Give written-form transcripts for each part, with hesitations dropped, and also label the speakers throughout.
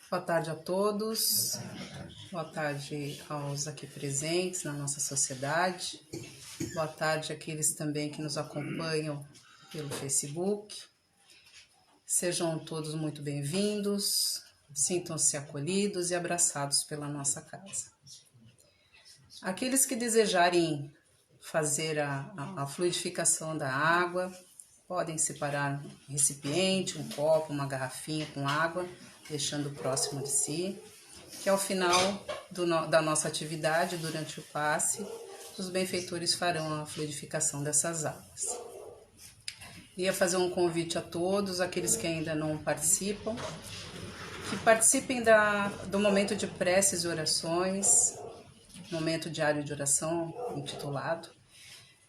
Speaker 1: Boa tarde a todos, boa tarde aos aqui presentes na nossa sociedade, boa tarde àqueles também que nos acompanham pelo Facebook. Sejam todos muito bem-vindos, sintam-se acolhidos e abraçados pela nossa casa. Aqueles que desejarem fazer a fluidificação da água, podem separar um recipiente, um copo, uma garrafinha com água, deixando próximo de si, que ao final da nossa atividade, durante o passe, os benfeitores farão a fluidificação dessas águas. Queria fazer um convite a todos, aqueles que ainda não participam, que participem do momento de preces e orações, momento diário de oração intitulado,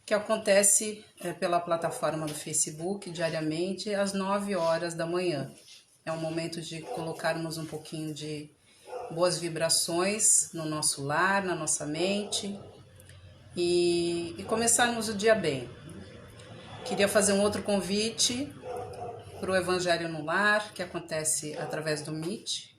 Speaker 1: que acontece pela plataforma do Facebook diariamente às 9 horas da manhã. É um momento de colocarmos um pouquinho de boas vibrações no nosso lar, na nossa mente e começarmos o dia bem. Queria fazer um outro convite para o Evangelho no Lar, que acontece através do Meet.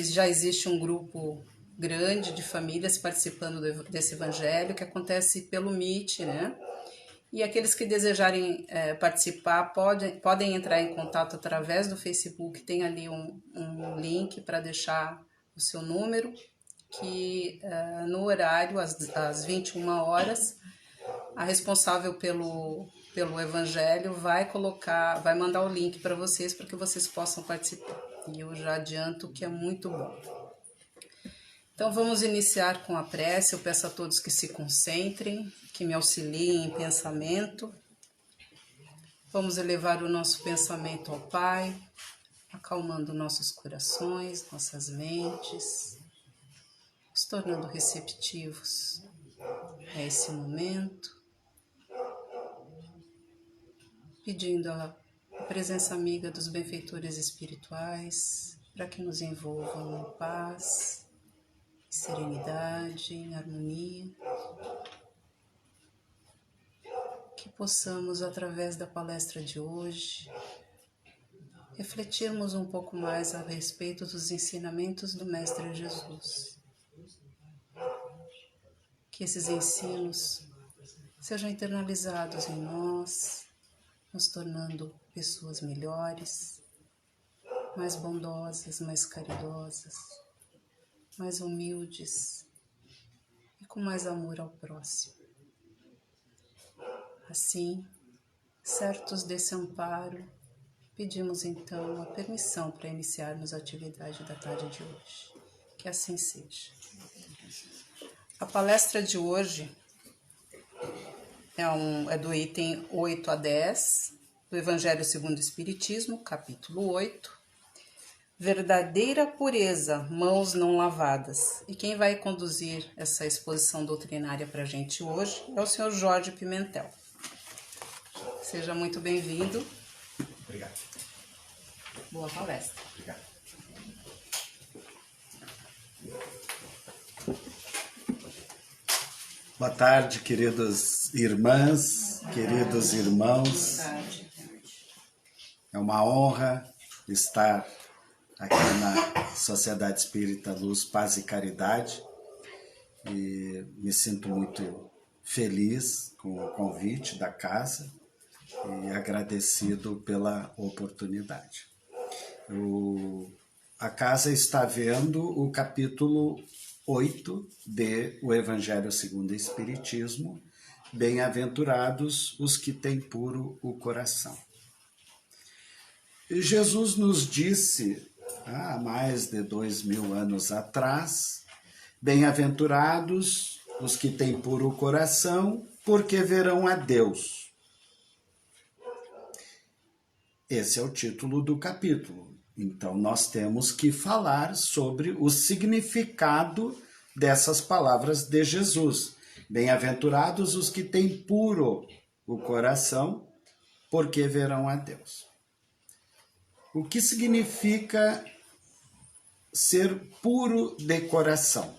Speaker 1: Já existe um grupo grande de famílias participando desse Evangelho, que acontece pelo Meet, né? E aqueles que desejarem participar podem entrar em contato através do Facebook, tem ali um link para deixar o seu número, que no horário, às 21 horas, a responsável pelo Evangelho vai mandar o link para vocês, para que vocês possam participar. E eu já adianto que é muito bom. Então vamos iniciar com a prece. Eu peço a todos que se concentrem, que me auxiliem em pensamento. Vamos elevar o nosso pensamento ao Pai, acalmando nossos corações, nossas mentes, nos tornando receptivos a esse momento, pedindo a presença amiga dos benfeitores espirituais para que nos envolvam em paz, em serenidade, em harmonia, que possamos, através da palestra de hoje, refletirmos um pouco mais a respeito dos ensinamentos do Mestre Jesus. Que esses ensinos sejam internalizados em nós, nos tornando pessoas melhores, mais bondosas, mais caridosas, mais humildes e com mais amor ao próximo. Assim, certos desse amparo, pedimos então a permissão para iniciarmos a atividade da tarde de hoje. Que assim seja. A palestra de hoje é do item 8 a 10, do Evangelho segundo o Espiritismo, capítulo 8, Verdadeira pureza, mãos não lavadas. E quem vai conduzir essa exposição doutrinária para a gente hoje é o senhor Jorge Pimentel. Seja muito bem-vindo.
Speaker 2: Obrigado.
Speaker 1: Boa palestra.
Speaker 2: Obrigado. Boa tarde, queridas irmãs, queridos irmãos.
Speaker 1: Boa tarde.
Speaker 2: É uma honra estar aqui na Sociedade Espírita Luz, Paz e Caridade. E me sinto muito feliz com o convite da casa e agradecido pela oportunidade. A casa está vendo o capítulo 8 de O Evangelho segundo o Espiritismo, Bem-aventurados os que têm puro o coração. E Jesus nos disse, há mais de 2000 anos atrás, bem-aventurados os que têm puro o coração, porque verão a Deus. Esse é o título do capítulo. Então, nós temos que falar sobre o significado dessas palavras de Jesus. Bem-aventurados os que têm puro o coração, porque verão a Deus. O que significa ser puro de coração?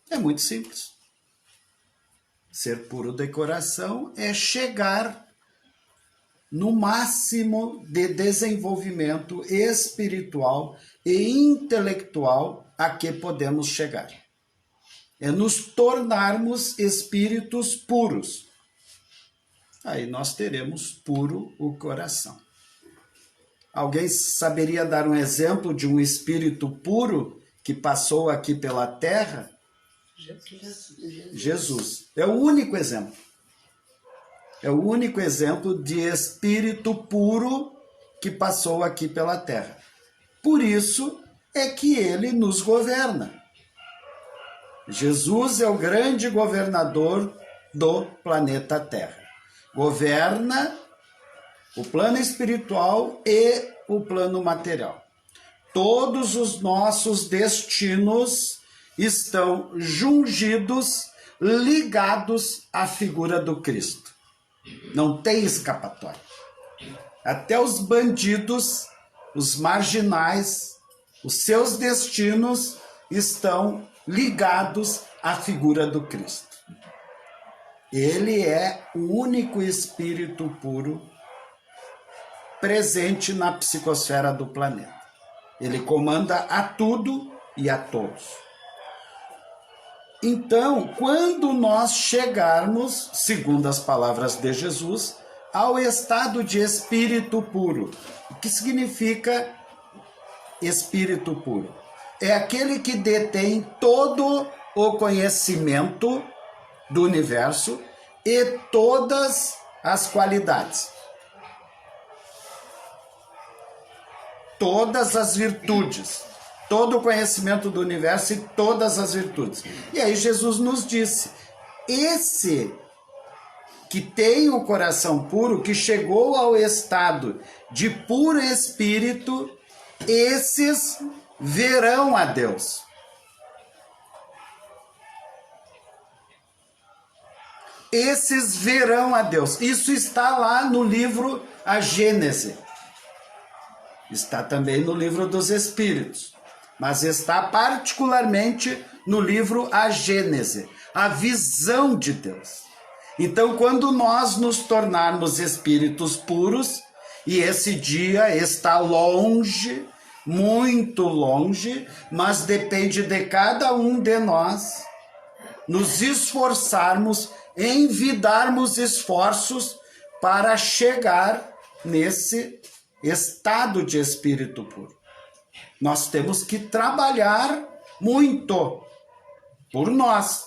Speaker 2: É muito simples. Ser puro de coração é chegar no máximo de desenvolvimento espiritual e intelectual a que podemos chegar. É nos tornarmos espíritos puros. Aí nós teremos puro o coração. Alguém saberia dar um exemplo de um espírito puro que passou aqui pela terra? Jesus. É o único exemplo. É o único exemplo de espírito puro que passou aqui pela terra. Por isso é que ele nos governa. Jesus é o grande governador do planeta Terra. Governa o plano espiritual e o plano material. Todos os nossos destinos estão jungidos, ligados à figura do Cristo. Não tem escapatória. Até os bandidos, os marginais, os seus destinos estão ligados à figura do Cristo. Ele é o único espírito puro presente na psicosfera do planeta. Ele comanda a tudo e a todos. Então, quando nós chegarmos, segundo as palavras de Jesus, ao estado de espírito puro, o que significa espírito puro? É aquele que detém todo o conhecimento do universo e todas as qualidades. Todas as virtudes, todo o conhecimento do universo e todas as virtudes. E aí Jesus nos disse, esse que tem o coração puro, que chegou ao estado de puro espírito, esses verão a Deus. Esses verão a Deus. Isso está lá no livro A Gênese. Está também no livro dos Espíritos, mas está particularmente no livro A Gênese, a visão de Deus. Então, quando nós nos tornarmos espíritos puros, e esse dia está longe, muito longe, mas depende de cada um de nós, nos esforçarmos, envidarmos esforços para chegar nesse estado de espírito puro. Nós temos que trabalhar muito por nós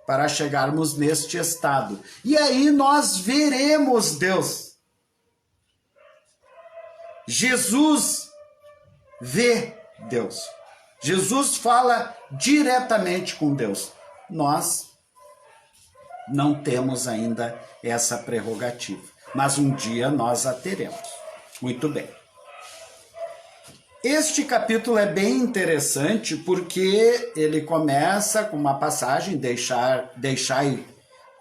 Speaker 2: para chegarmos neste estado. E aí nós veremos Deus. Jesus vê Deus. Jesus fala diretamente com Deus. Nós não temos ainda essa prerrogativa, mas um dia nós a teremos. Muito bem. Este capítulo é bem interessante porque ele começa com uma passagem, deixai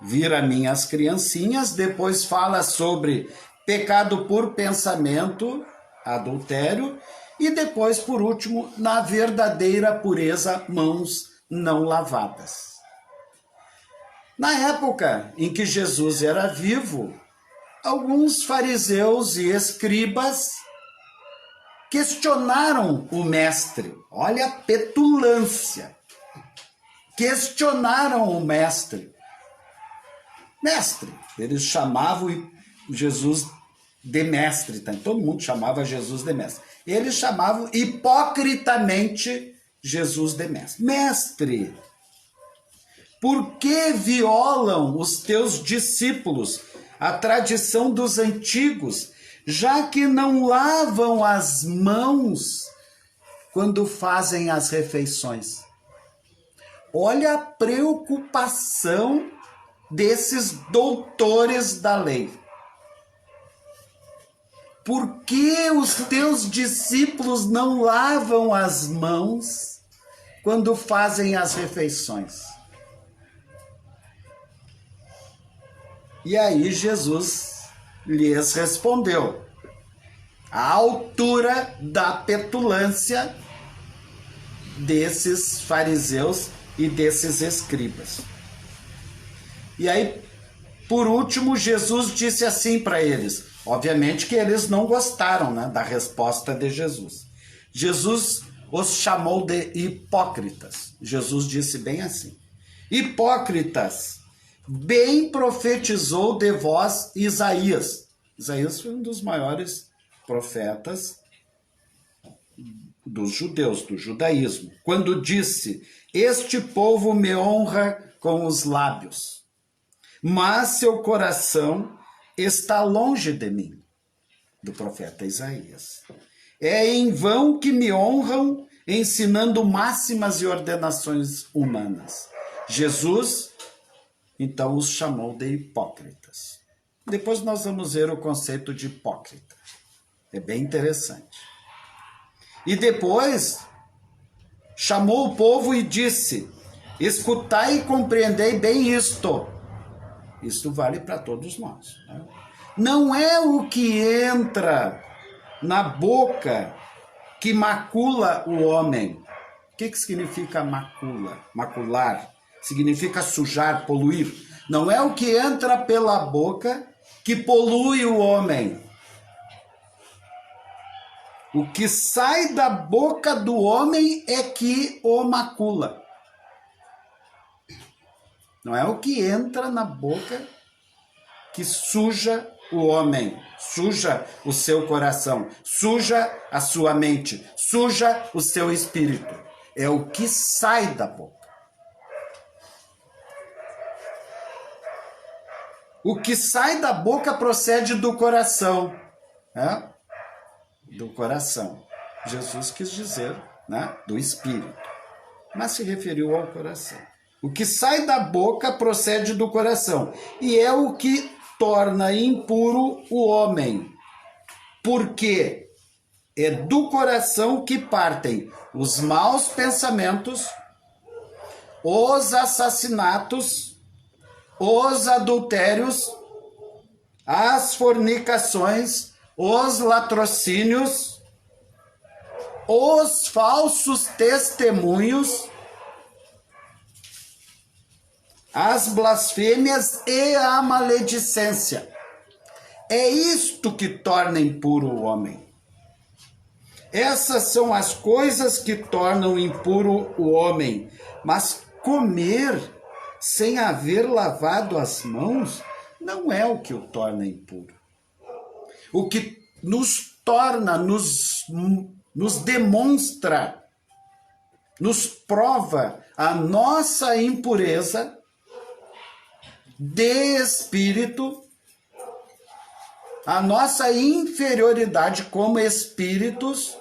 Speaker 2: vir a minhas criancinhas, depois fala sobre pecado por pensamento, adultério, e depois, por último, na verdadeira pureza, mãos não lavadas. Na época em que Jesus era vivo, alguns fariseus e escribas questionaram o mestre. Olha a petulância. Questionaram o mestre. Mestre, eles chamavam Jesus de mestre, tá? Todo mundo chamava Jesus de mestre. Eles chamavam hipocritamente Jesus de mestre. Mestre, por que violam os teus discípulos a tradição dos antigos, já que não lavam as mãos quando fazem as refeições? Olha a preocupação desses doutores da lei. Por que os teus discípulos não lavam as mãos quando fazem as refeições? E aí Jesus lhes respondeu, à altura da petulância desses fariseus e desses escribas. E aí por último, Jesus disse assim para eles. Obviamente que eles não gostaram, né, da resposta de Jesus. Jesus os chamou de hipócritas. Jesus disse bem assim: hipócritas, bem profetizou de vós Isaías. Isaías foi um dos maiores profetas dos judeus, do judaísmo, quando disse: este povo me honra com os lábios, mas seu coração está longe de mim. Do profeta Isaías. É em vão que me honram, ensinando máximas e ordenações humanas. Jesus, então, os chamou de hipócritas. Depois nós vamos ver o conceito de hipócrita. É bem interessante. E depois chamou o povo e disse: escutai e compreendei bem isto. Isto vale para todos nós, né? Não é o que entra na boca que macula o homem. O que significa macula? Macular. Significa sujar, poluir. Não é o que entra pela boca que polui o homem. O que sai da boca do homem é que o macula. Não é o que entra na boca que suja o homem, suja o seu coração, suja a sua mente, suja o seu espírito. É o que sai da boca. O que sai da boca procede do coração, né? Do coração. Jesus quis dizer, né, do espírito, mas se referiu ao coração. O que sai da boca procede do coração e é o que torna impuro o homem, porque é do coração que partem os maus pensamentos, os assassinatos, os adultérios, as fornicações, os latrocínios, os falsos testemunhos, as blasfêmias e a maledicência. É isto que torna impuro o homem. Essas são as coisas que tornam impuro o homem. Mas comer sem haver lavado as mãos não é o que o torna impuro. O que nos torna, nos demonstra, nos prova a nossa impureza de espírito, a nossa inferioridade como espíritos,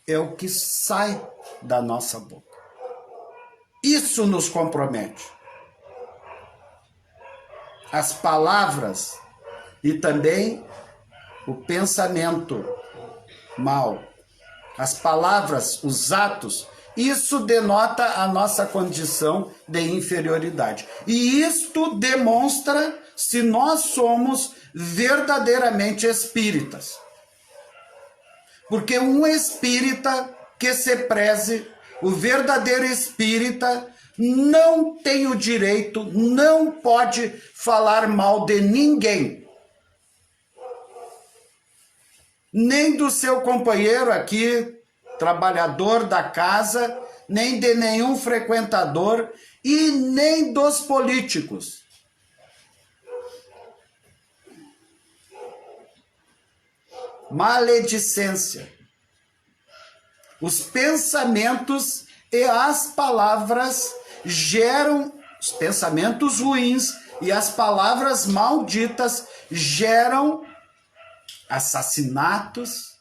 Speaker 2: é o que sai da nossa boca. Isso nos compromete. As palavras e também o pensamento mal, as palavras, os atos, isso denota a nossa condição de inferioridade. E isto demonstra se nós somos verdadeiramente espíritas. Porque um espírita que se preze, o verdadeiro espírita, não tem o direito, não pode falar mal de ninguém. Nem do seu companheiro aqui, trabalhador da casa, nem de nenhum frequentador e nem dos políticos. Maledicência. Os pensamentos e as palavras geram, os pensamentos ruins e as palavras malditas geram assassinatos,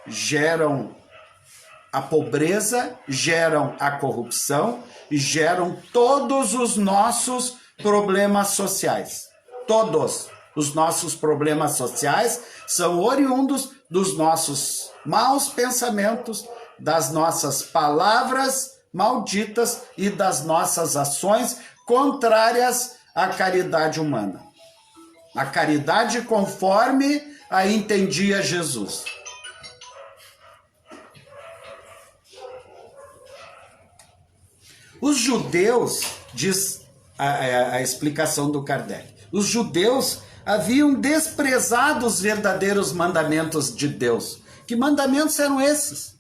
Speaker 2: geram a pobreza, geram a corrupção e geram todos os nossos problemas sociais. Todos os nossos problemas sociais são oriundos dos nossos maus pensamentos, das nossas palavras malditas e das nossas ações contrárias à caridade humana. A caridade conforme a entendia Jesus. Os judeus, diz a explicação do Kardec, Os judeus haviam desprezado os verdadeiros mandamentos de Deus. Que mandamentos eram esses?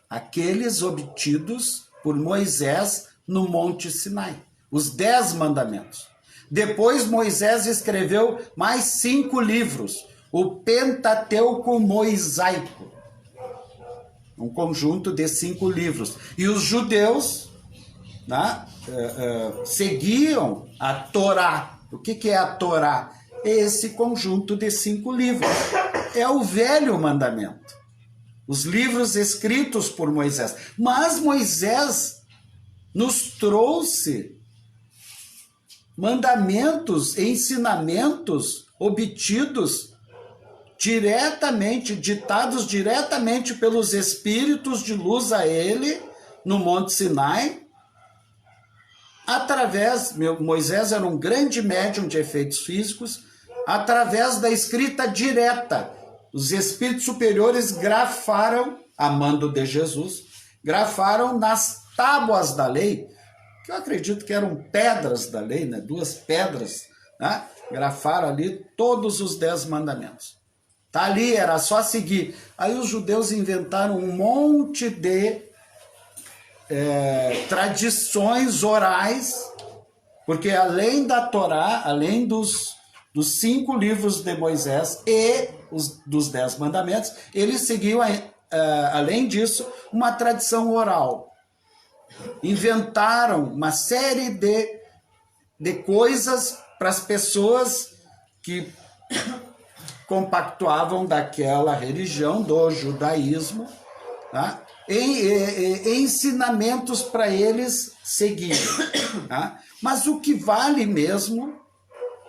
Speaker 2: Aqueles obtidos por Moisés no Monte Sinai. Os 10 mandamentos. Depois Moisés escreveu mais 5 livros. O Pentateuco Mosaico. Um conjunto de 5 livros. E os judeus, né, seguiam a Torá. O que é a Torá? É esse conjunto de 5 livros. É o velho mandamento. Os livros escritos por Moisés. Mas Moisés nos trouxe mandamentos, ensinamentos obtidos diretamente, ditados diretamente pelos espíritos de luz a ele no Monte Sinai. Moisés era um grande médium de efeitos físicos, através da escrita direta. Os espíritos superiores grafaram, a mando de Jesus, grafaram nas tábuas da lei, que eu acredito que eram pedras da lei, né? 2 pedras, né? Grafaram ali todos os 10 mandamentos. Tá ali, era só seguir. Aí os judeus inventaram um monte de tradições orais, porque além da Torá, além dos 5 livros de Moisés e dos 10 mandamentos, eles seguiam, além disso, uma tradição oral. Inventaram uma série de coisas para as pessoas que compactuavam daquela religião, do judaísmo, tá? Ensinamentos para eles seguirem. Tá? Mas o que vale mesmo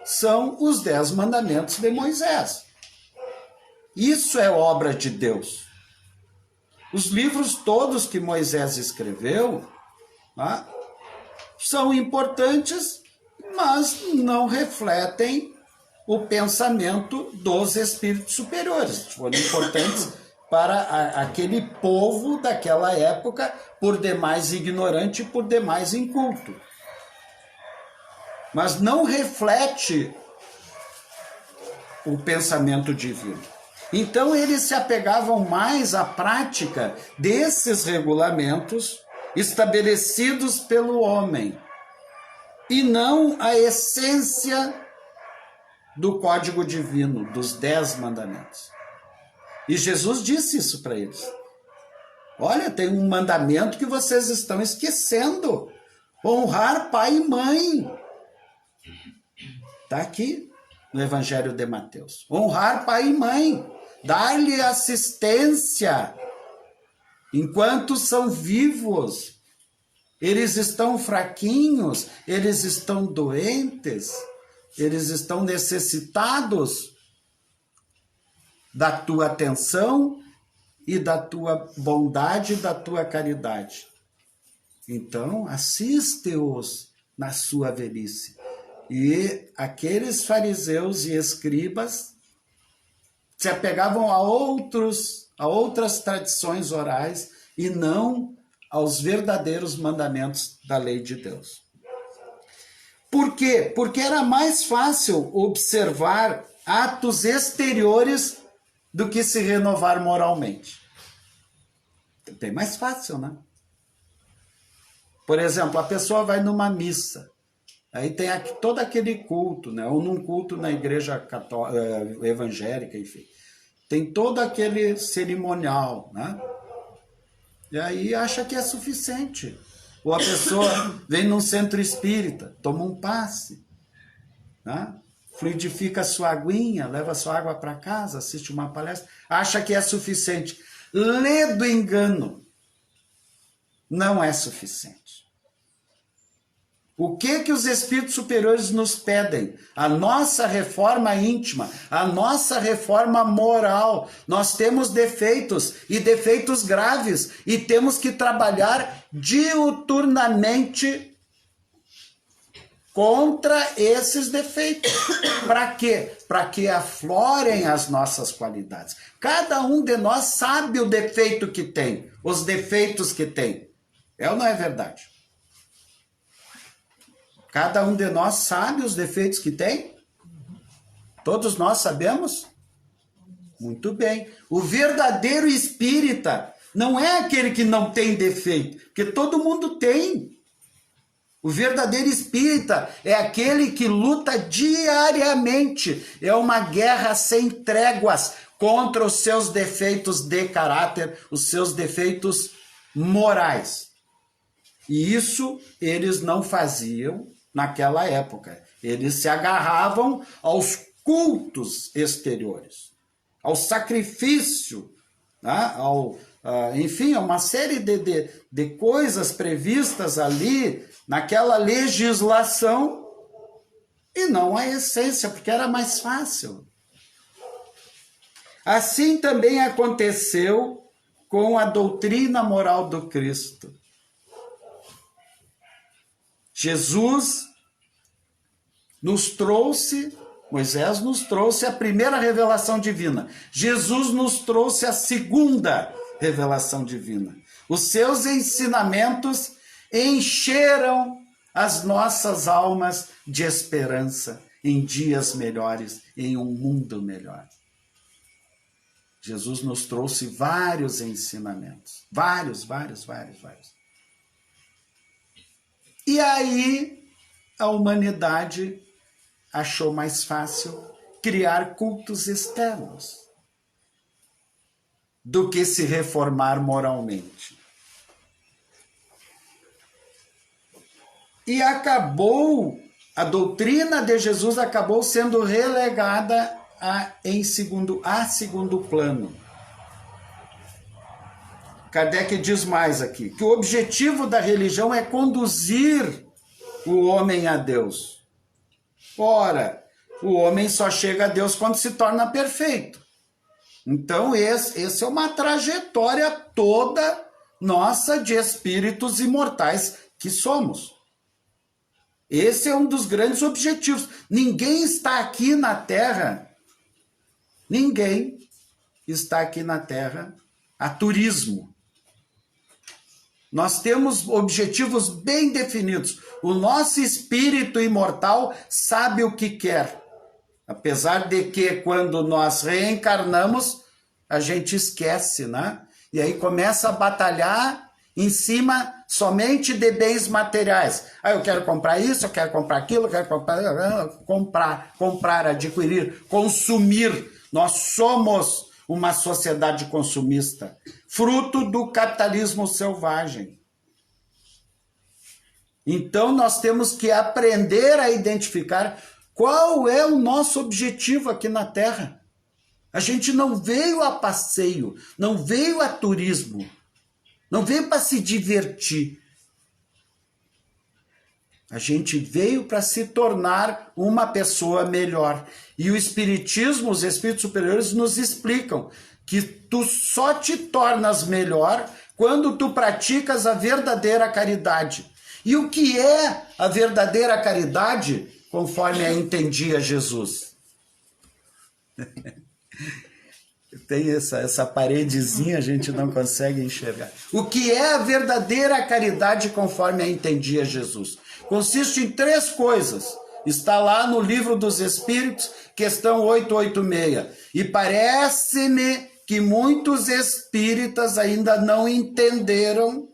Speaker 2: são os 10 mandamentos de Moisés. Isso é obra de Deus. Os livros todos que Moisés escreveu, tá, são importantes, mas não refletem o pensamento dos espíritos superiores. Foram importantes para aquele povo daquela época, por demais ignorante e por demais inculto. Mas não reflete o pensamento divino. Então eles se apegavam mais à prática desses regulamentos estabelecidos pelo homem e não à essência do código divino, dos 10 mandamentos. E Jesus disse isso para eles. Olha, tem um mandamento que vocês estão esquecendo. Honrar pai e mãe. Está aqui no Evangelho de Mateus. Honrar pai e mãe. Dar-lhe assistência enquanto são vivos. Eles estão fraquinhos, eles estão doentes, eles estão necessitados da tua atenção e da tua bondade e da tua caridade. Então, assiste-os na sua velhice. E aqueles fariseus e escribas se apegavam a outras tradições orais e não aos verdadeiros mandamentos da lei de Deus. Por quê? Porque era mais fácil observar atos exteriores do que se renovar moralmente. Bem mais fácil, né? Por exemplo, a pessoa vai numa missa, aí tem todo aquele culto, né? Ou num culto na igreja evangélica, enfim. Tem todo aquele cerimonial, né? E aí acha que é suficiente. Ou a pessoa vem num centro espírita, toma um passe, né? Fluidifica a sua aguinha, leva a sua água para casa, assiste uma palestra, acha que é suficiente. Lê do engano. Não é suficiente. O que os espíritos superiores nos pedem? A nossa reforma íntima, a nossa reforma moral. Nós temos defeitos, e defeitos graves, e temos que trabalhar diuturnamente contra esses defeitos. Para quê? Para que aflorem as nossas qualidades. Cada um de nós sabe o defeito que tem, os defeitos que tem. É ou não é verdade? Cada um de nós sabe os defeitos que tem? Todos nós sabemos? Muito bem. O verdadeiro espírita não é aquele que não tem defeito, porque todo mundo tem. O verdadeiro espírita é aquele que luta diariamente. É uma guerra sem tréguas contra os seus defeitos de caráter, os seus defeitos morais. E isso eles não faziam naquela época. Eles se agarravam aos cultos exteriores, ao sacrifício, né? Enfim, uma série de coisas previstas ali naquela legislação e não a essência, porque era mais fácil. Assim também aconteceu com a doutrina moral do Cristo. Jesus nos trouxe, Moisés nos trouxe a primeira revelação divina. Jesus nos trouxe a segunda revelação divina. Os seus ensinamentos encheram as nossas almas de esperança em dias melhores, em um mundo melhor. Jesus nos trouxe vários ensinamentos. Vários. E aí a humanidade achou mais fácil criar cultos externos do que se reformar moralmente. E a doutrina de Jesus acabou sendo relegada a segundo plano. Kardec diz mais aqui, que o objetivo da religião é conduzir o homem a Deus. Ora, o homem só chega a Deus quando se torna perfeito. Então, essa é uma trajetória toda nossa de espíritos imortais que somos. Esse é um dos grandes objetivos. Ninguém está aqui na Terra a turismo. Nós temos objetivos bem definidos. O nosso espírito imortal sabe o que quer. Apesar de que, quando nós reencarnamos, a gente esquece, né? E aí começa a batalhar em cima somente de bens materiais. Eu quero comprar isso, eu quero comprar aquilo, eu quero comprar, adquirir, consumir. Nós somos uma sociedade consumista, fruto do capitalismo selvagem. Então nós temos que aprender a identificar qual é o nosso objetivo aqui na Terra. A gente não veio a passeio, não veio a turismo, não veio para se divertir. A gente veio para se tornar uma pessoa melhor. E o Espiritismo, os Espíritos Superiores nos explicam que tu só te tornas melhor quando tu praticas a verdadeira caridade. E o que é a verdadeira caridade, conforme a entendia Jesus? Tem essa paredezinha, a gente não consegue enxergar. O que é a verdadeira caridade, conforme a entendia Jesus? Consiste em 3 coisas. Está lá no Livro dos Espíritos, questão 886. E parece-me que muitos espíritas ainda não entenderam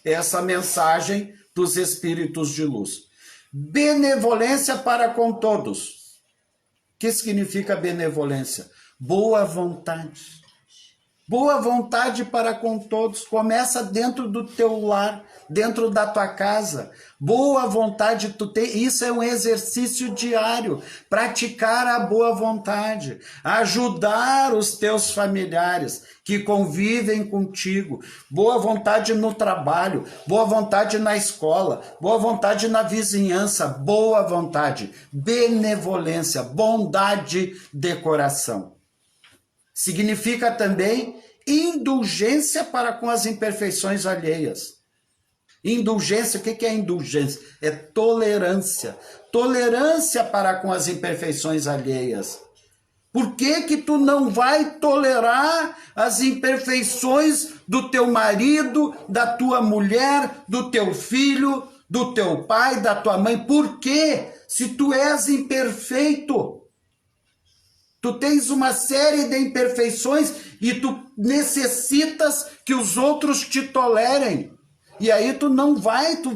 Speaker 2: essa mensagem dos espíritos de luz. Benevolência para com todos. O que significa benevolência? Boa vontade. Boa vontade para com todos. Começa dentro do teu lar, dentro da tua casa. Boa vontade tu tem. Isso é um exercício diário. Praticar a boa vontade. Ajudar os teus familiares que convivem contigo. Boa vontade no trabalho. Boa vontade na escola. Boa vontade na vizinhança. Boa vontade. Benevolência. Bondade de coração. Significa também indulgência para com as imperfeições alheias. Indulgência, o que é indulgência? É tolerância. Tolerância para com as imperfeições alheias. Por que tu não vai tolerar as imperfeições do teu marido, da tua mulher, do teu filho, do teu pai, da tua mãe. Por quê? Se tu és imperfeito, tu tens uma série de imperfeições e tu necessitas que os outros te tolerem. E aí tu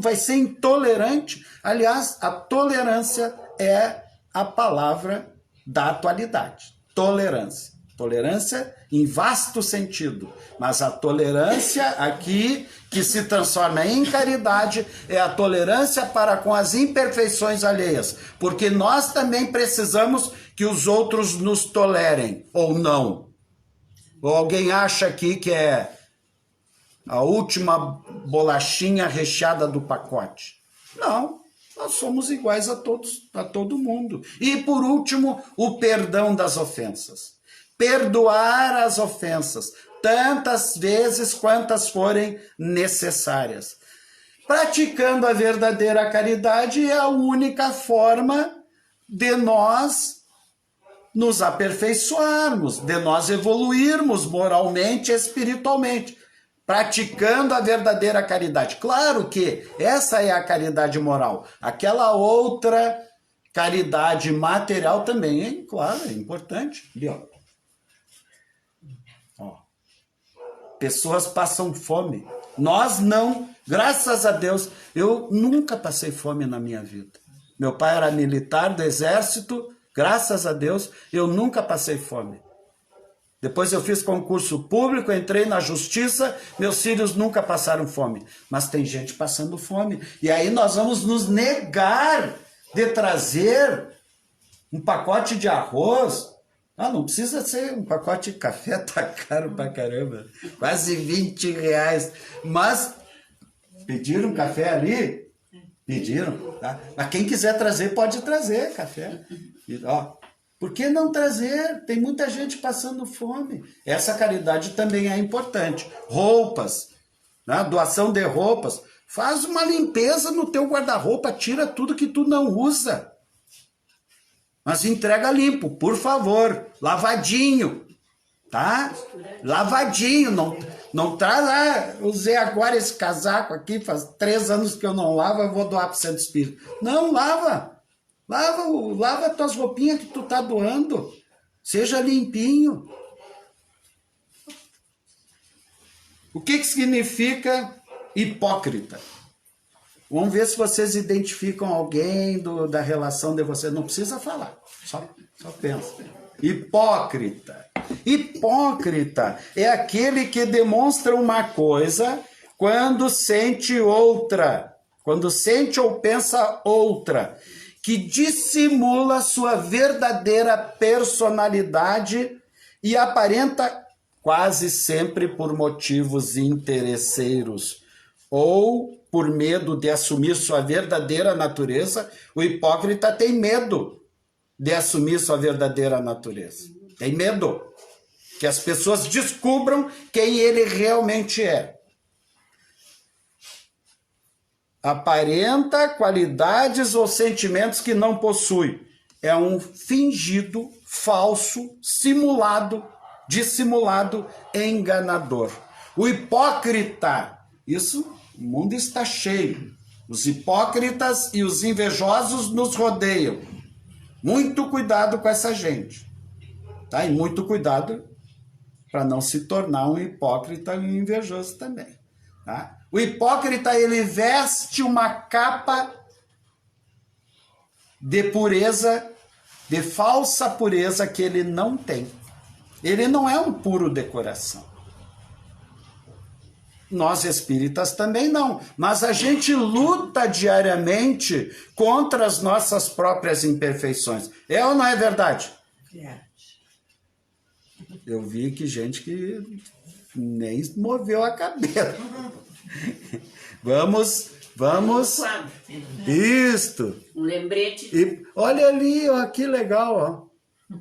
Speaker 2: vai ser intolerante. Aliás, a tolerância é a palavra da atualidade. Tolerância. Tolerância em vasto sentido. Mas a tolerância aqui, que se transforma em caridade, é a tolerância para com as imperfeições alheias. Porque nós também precisamos que os outros nos tolerem, ou não. Ou alguém acha aqui que é a última bolachinha recheada do pacote? Não, nós somos iguais a todo mundo. E por último, o perdão das ofensas. Perdoar as ofensas, tantas vezes quantas forem necessárias. Praticando a verdadeira caridade é a única forma de nós nos aperfeiçoarmos, de nós evoluirmos moralmente e espiritualmente, praticando a verdadeira caridade. Claro que essa é a caridade moral. Aquela outra caridade material também, claro, é importante. Pessoas passam fome. Nós não. Graças a Deus, eu nunca passei fome na minha vida. Meu pai era militar do exército. Graças a Deus, eu nunca passei fome. Depois eu fiz concurso público, entrei na justiça, meus filhos nunca passaram fome. Mas tem gente passando fome. E aí nós vamos nos negar de trazer um pacote de arroz. Não precisa ser um pacote de café, tá caro pra caramba. Quase R$20. Mas pediram café ali? Pediram, tá? Mas quem quiser trazer, pode trazer café. Por que não trazer? Tem muita gente passando fome. Essa caridade também é importante. Roupas, né? Doação de roupas. Faz uma limpeza no teu guarda-roupa, tira tudo que tu não usa. Mas entrega limpo, por favor. Lavadinho, tá? Lavadinho. Não traz, usei agora esse casaco aqui, faz 3 anos que eu não lavo, eu vou doar para o Centro Espírita. Não, lava. Lava tuas roupinhas que tu tá doando. Seja limpinho. O que significa hipócrita? Vamos ver se vocês identificam alguém da relação de vocês. Não precisa falar, só pensa. Hipócrita. Hipócrita é aquele que demonstra uma coisa quando sente outra. Quando sente ou pensa outra. Que dissimula sua verdadeira personalidade e aparenta quase sempre por motivos interesseiros ou por medo de assumir sua verdadeira natureza. O hipócrita tem medo de assumir sua verdadeira natureza. Tem medo que as pessoas descubram quem ele realmente é. Aparenta qualidades ou sentimentos que não possui. É um fingido, falso, simulado, dissimulado, enganador. O hipócrita, o mundo está cheio. Os hipócritas e os invejosos nos rodeiam. Muito cuidado com essa gente. Tá? E muito cuidado para não se tornar um hipócrita e um invejoso também. Tá? O hipócrita, ele veste uma capa de pureza, de falsa pureza que ele não tem. Ele não é um puro de coração. Nós espíritas também não, mas a gente luta diariamente contra as nossas próprias imperfeições. É ou não é verdade?
Speaker 3: Verdade.
Speaker 2: Eu vi que gente que nem moveu a cabeça. Vamos. Isto.
Speaker 3: Um lembrete.
Speaker 2: E olha ali, ó, que legal, ó.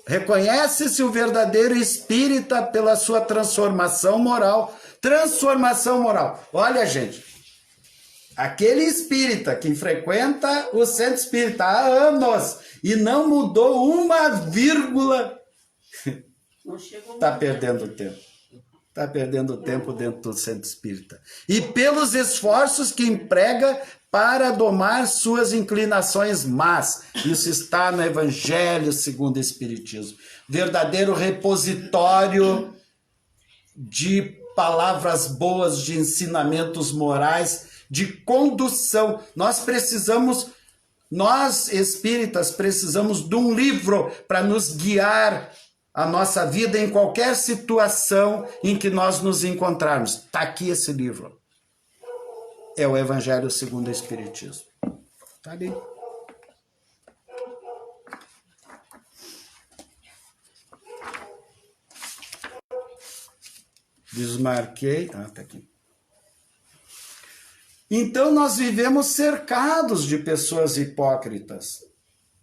Speaker 2: Reconhece-se o verdadeiro espírita pela sua transformação moral. Transformação moral. Olha, gente, aquele espírita que frequenta o centro espírita há anos e não mudou uma vírgula, está perdendo tempo. Está perdendo tempo dentro do centro espírita. E pelos esforços que emprega para domar suas inclinações más. Isso está no Evangelho segundo o Espiritismo. Verdadeiro repositório de palavras boas, de ensinamentos morais, de condução. Nós espíritas precisamos de um livro para nos guiar a nossa vida em qualquer situação em que nós nos encontrarmos. Está aqui esse livro. É o Evangelho segundo o Espiritismo. Está ali. Desmarquei. Ah, tá aqui. Então nós vivemos cercados de pessoas hipócritas.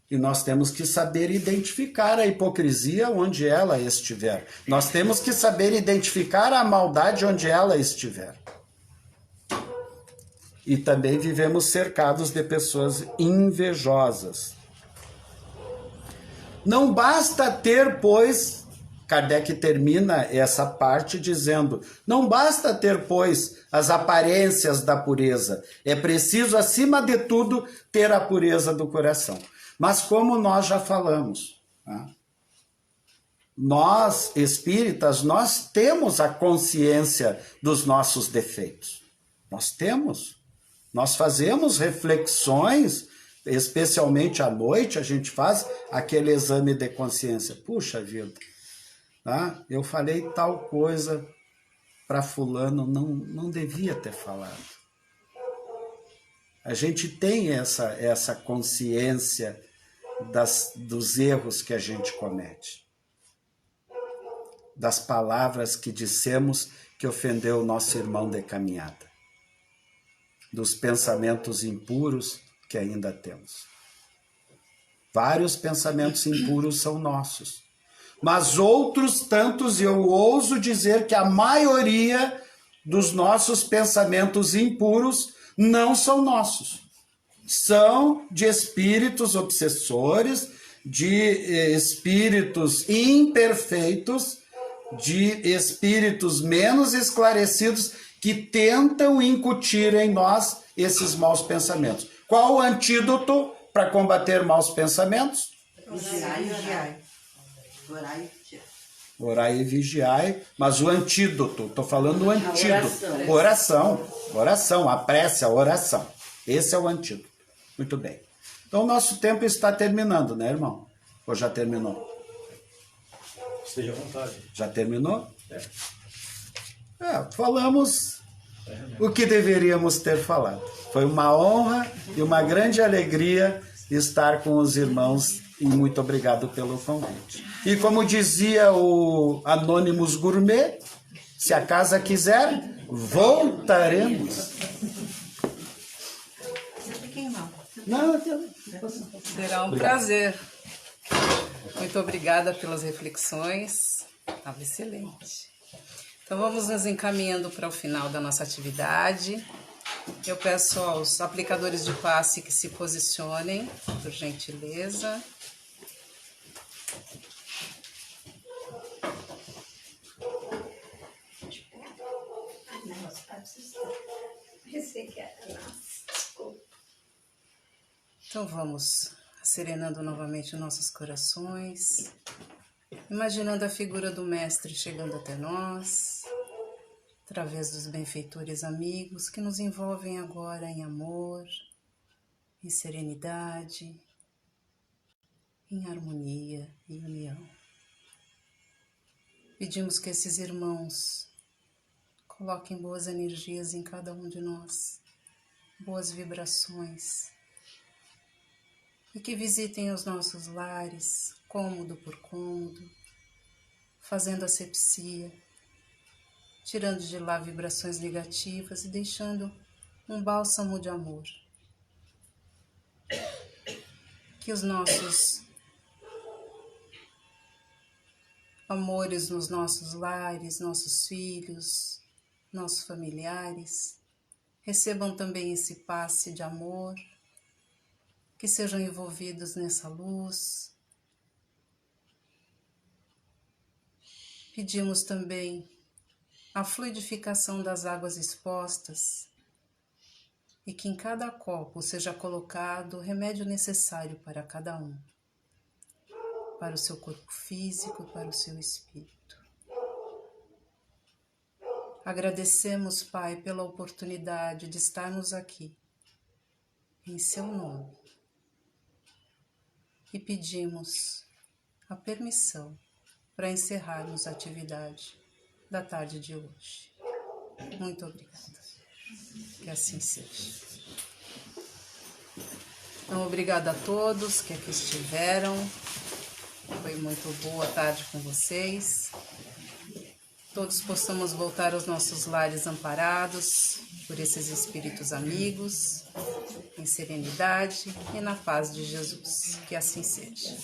Speaker 2: E nós temos que saber identificar a hipocrisia onde ela estiver. Nós temos que saber identificar a maldade onde ela estiver. E também vivemos cercados de pessoas invejosas. Não basta ter, pois, Kardec termina essa parte dizendo, não basta ter, pois, as aparências da pureza. É preciso, acima de tudo, ter a pureza do coração. Mas como nós já falamos, né? Nós, espíritas, nós temos a consciência dos nossos defeitos. Nós temos. Nós fazemos reflexões, especialmente à noite, a gente faz aquele exame de consciência. Puxa vida, tá? Eu falei tal coisa para fulano, não devia ter falado. A gente tem essa consciência dos erros que a gente comete, das palavras que dissemos que ofendeu o nosso irmão de caminhada, dos pensamentos impuros que ainda temos. Vários pensamentos impuros são nossos, mas outros tantos, eu ouso dizer que a maioria dos nossos pensamentos impuros não são nossos. São de espíritos obsessores, de espíritos imperfeitos, de espíritos menos esclarecidos que tentam incutir em nós esses maus pensamentos. Qual o antídoto para combater maus pensamentos?
Speaker 3: Vigiai e orai. Orai e vigiai.
Speaker 2: Orai e vigiai, mas o antídoto, estou falando do antídoto. Oração, a prece, a oração. Esse é o antídoto. Muito bem. Então, o nosso tempo está terminando, né, irmão? Ou já terminou?
Speaker 4: Esteja à vontade.
Speaker 2: Já terminou? Falamos o que deveríamos ter falado. Foi uma honra e uma grande alegria estar com os irmãos e muito obrigado pelo convite. E como dizia o Anônimos Gourmet, se a casa quiser, voltaremos. Não,
Speaker 1: Será um prazer. Muito obrigada pelas reflexões. Estava excelente. Então vamos nos encaminhando para o final da nossa atividade. Eu peço aos aplicadores de passe que se posicionem, por gentileza. Então vamos serenando novamente nossos corações, imaginando a figura do Mestre chegando até nós, através dos benfeitores amigos que nos envolvem agora em amor, em serenidade, em harmonia e união. Pedimos que esses irmãos coloquem boas energias em cada um de nós, boas vibrações, e que visitem os nossos lares, cômodo por cômodo, fazendo asepsia, tirando de lá vibrações negativas e deixando um bálsamo de amor. Que os nossos amores nos nossos lares, nossos filhos, nossos familiares, recebam também esse passe de amor, que sejam envolvidos nessa luz. Pedimos também a fluidificação das águas expostas e que em cada copo seja colocado o remédio necessário para cada um, para o seu corpo físico e para o seu espírito. Agradecemos, Pai, pela oportunidade de estarmos aqui, em seu nome, e pedimos a permissão para encerrarmos a atividade da tarde de hoje. Muito obrigada. Que assim seja. Então, obrigada a todos que aqui estiveram. Foi muito boa tarde com vocês. Todos possamos voltar aos nossos lares amparados por esses espíritos amigos, em serenidade e na paz de Jesus. Que assim seja.